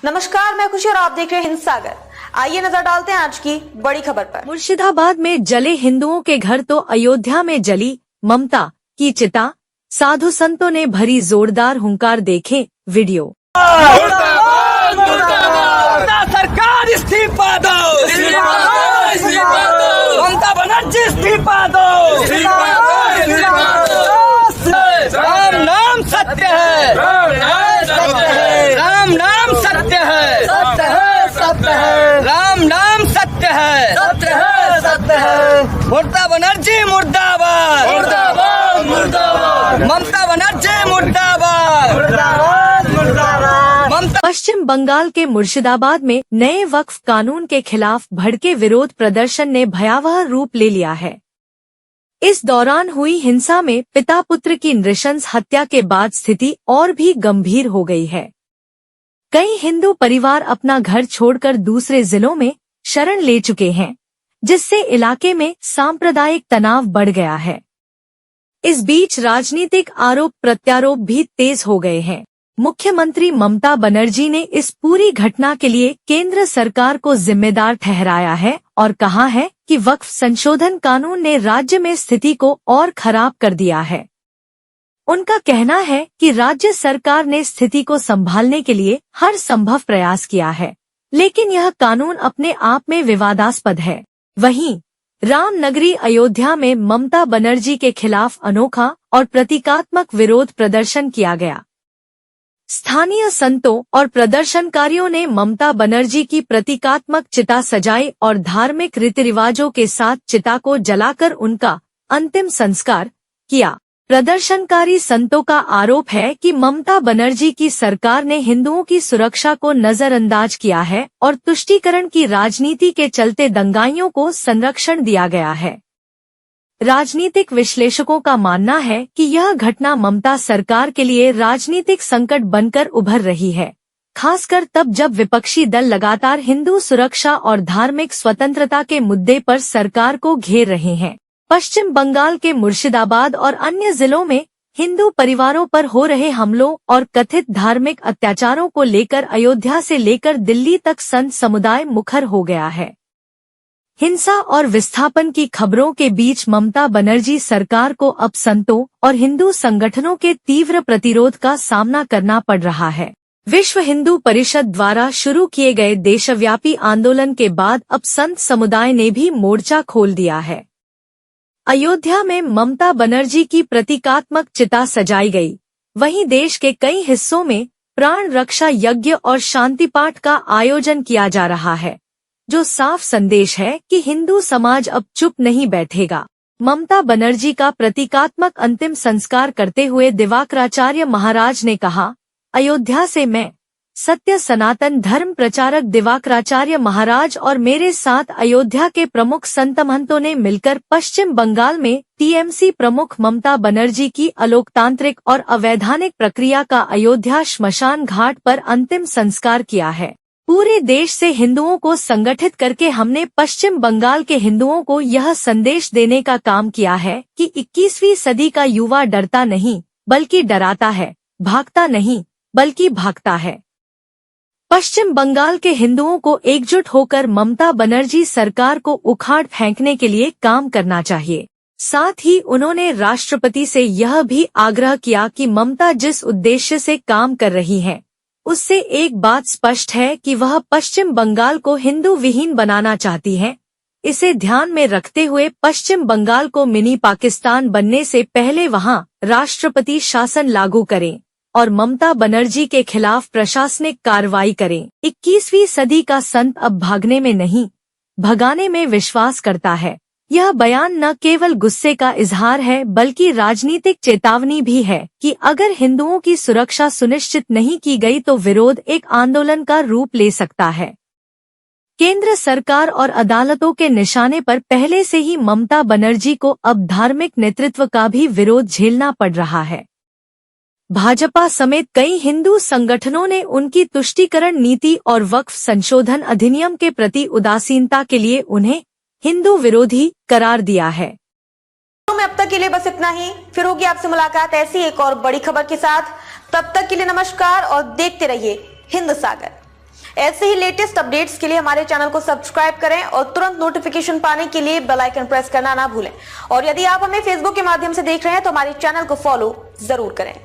नमस्कार, मैं खुशी और आप देख रहे हैं हिंद सागर। आइए नजर डालते हैं आज की बड़ी खबर पर। मुर्शिदाबाद में जले हिंदुओं के घर तो अयोध्या में जली ममता की चिता। साधु संतों ने भरी जोरदार हुंकार, देखे वीडियो। सरकार इस्तीफा दो, ममता बनर्जी इस्तीफा दो। राम नाम सत्य है, राम नाम सत्य है, राम नाम सत्य है, सत्य है। ममता बनर्जी मुर्दाबाद, मुर्दाबाद, मुर्दाबाद। ममता बनर्जी मुर्दाबाद, मुर्दाबाद, मुर्दाबाद। पश्चिम बंगाल के मुर्शिदाबाद में नए वक्फ कानून के खिलाफ भड़के विरोध प्रदर्शन ने भयावह रूप ले लिया है। इस दौरान हुई हिंसा में पिता पुत्र की नृशंस हत्या के बाद स्थिति और भी गंभीर हो गई है। कई हिंदू परिवार अपना घर छोड़कर दूसरे जिलों में शरण ले चुके हैं, जिससे इलाके में सांप्रदायिक तनाव बढ़ गया है। इस बीच राजनीतिक आरोप प्रत्यारोप भी तेज हो गए हैं। मुख्यमंत्री ममता बनर्जी ने इस पूरी घटना के लिए केंद्र सरकार को जिम्मेदार ठहराया है और कहा है कि वक्फ संशोधन कानून ने राज्य में स्थिति को और खराब कर दिया है। उनका कहना है कि राज्य सरकार ने स्थिति को संभालने के लिए हर संभव प्रयास किया है, लेकिन यह कानून अपने आप में विवादास्पद है। वहीं रामनगरी अयोध्या में ममता बनर्जी के खिलाफ अनोखा और प्रतीकात्मक विरोध प्रदर्शन किया गया। स्थानीय संतों और प्रदर्शनकारियों ने ममता बनर्जी की प्रतीकात्मक चिता सजाई और धार्मिक रीति रिवाजों के साथ चिता को जलाकर उनका अंतिम संस्कार किया। प्रदर्शनकारी संतों का आरोप है कि ममता बनर्जी की सरकार ने हिंदुओं की सुरक्षा को नजरअंदाज किया है और तुष्टीकरण की राजनीति के चलते दंगाइयों को संरक्षण दिया गया है। राजनीतिक विश्लेषकों का मानना है कि यह घटना ममता सरकार के लिए राजनीतिक संकट बनकर उभर रही है, खासकर तब जब विपक्षी दल लगातार हिंदू सुरक्षा और धार्मिक स्वतंत्रता के मुद्दे पर सरकार को घेर रहे हैं। पश्चिम बंगाल के मुर्शिदाबाद और अन्य जिलों में हिंदू परिवारों पर हो रहे हमलों और कथित धार्मिक अत्याचारों को लेकर अयोध्या से लेकर दिल्ली तक संत समुदाय मुखर हो गया है। हिंसा और विस्थापन की खबरों के बीच ममता बनर्जी सरकार को अब संतों और हिंदू संगठनों के तीव्र प्रतिरोध का सामना करना पड़ रहा है। विश्व हिंदू परिषद द्वारा शुरू किए गए देशव्यापी आंदोलन के बाद अब संत समुदाय ने भी मोर्चा खोल दिया है। अयोध्या में ममता बनर्जी की प्रतीकात्मक चिता सजाई गई। वहीं देश के कई हिस्सों में प्राण रक्षा यज्ञ और शांति पाठ का आयोजन किया जा रहा है, जो साफ संदेश है कि हिंदू समाज अब चुप नहीं बैठेगा। ममता बनर्जी का प्रतीकात्मक अंतिम संस्कार करते हुए दिवाकराचार्य महाराज ने कहा, अयोध्या से मैं सत्य सनातन धर्म प्रचारक दिवाकराचार्य महाराज और मेरे साथ अयोध्या के प्रमुख संत महंतों ने मिलकर पश्चिम बंगाल में टीएमसी प्रमुख ममता बनर्जी की अलोकतांत्रिक और अवैधानिक प्रक्रिया का अयोध्या श्मशान घाट पर अंतिम संस्कार किया है। पूरे देश से हिंदुओं को संगठित करके हमने पश्चिम बंगाल के हिंदुओं को यह संदेश देने का काम किया है कि 21वीं सदी का युवा डरता नहीं बल्कि डराता है, भागता नहीं बल्कि भागता है। पश्चिम बंगाल के हिंदुओं को एकजुट होकर ममता बनर्जी सरकार को उखाड़ फेंकने के लिए काम करना चाहिए। साथ ही उन्होंने राष्ट्रपति से यह भी आग्रह किया कि ममता जिस उद्देश्य से काम कर रही हैं, उससे एक बात स्पष्ट है कि वह पश्चिम बंगाल को हिंदू विहीन बनाना चाहती हैं। इसे ध्यान में रखते हुए पश्चिम बंगाल को मिनी पाकिस्तान बनने से पहले वहां राष्ट्रपति शासन लागू करें और ममता बनर्जी के खिलाफ प्रशासनिक कार्रवाई करें। 21वीं सदी का संत अब भागने में नहीं, भगाने में विश्वास करता है। यह बयान न केवल गुस्से का इजहार है बल्कि राजनीतिक चेतावनी भी है कि अगर हिंदुओं की सुरक्षा सुनिश्चित नहीं की गई तो विरोध एक आंदोलन का रूप ले सकता है। केंद्र सरकार और अदालतों के निशाने पर पहले से ही ममता बनर्जी को अब धार्मिक नेतृत्व का भी विरोध झेलना पड़ रहा है। भाजपा समेत कई हिंदू संगठनों ने उनकी तुष्टीकरण नीति और वक्फ संशोधन अधिनियम के प्रति उदासीनता के लिए उन्हें हिंदू विरोधी करार दिया है। में अब तक के लिए बस इतना ही। फिर होगी आपसे मुलाकात ऐसी एक और बड़ी खबर के साथ। तब तक के लिए नमस्कार और देखते रहिए हिंद सागर। ऐसे ही लेटेस्ट अपडेट्स के लिए हमारे चैनल को सब्सक्राइब करें और तुरंत नोटिफिकेशन पाने के लिए बेल आइकन प्रेस करना ना भूलें। और यदि आप हमें फेसबुक के माध्यम से देख रहे हैं तो हमारे चैनल को फॉलो जरूर करें।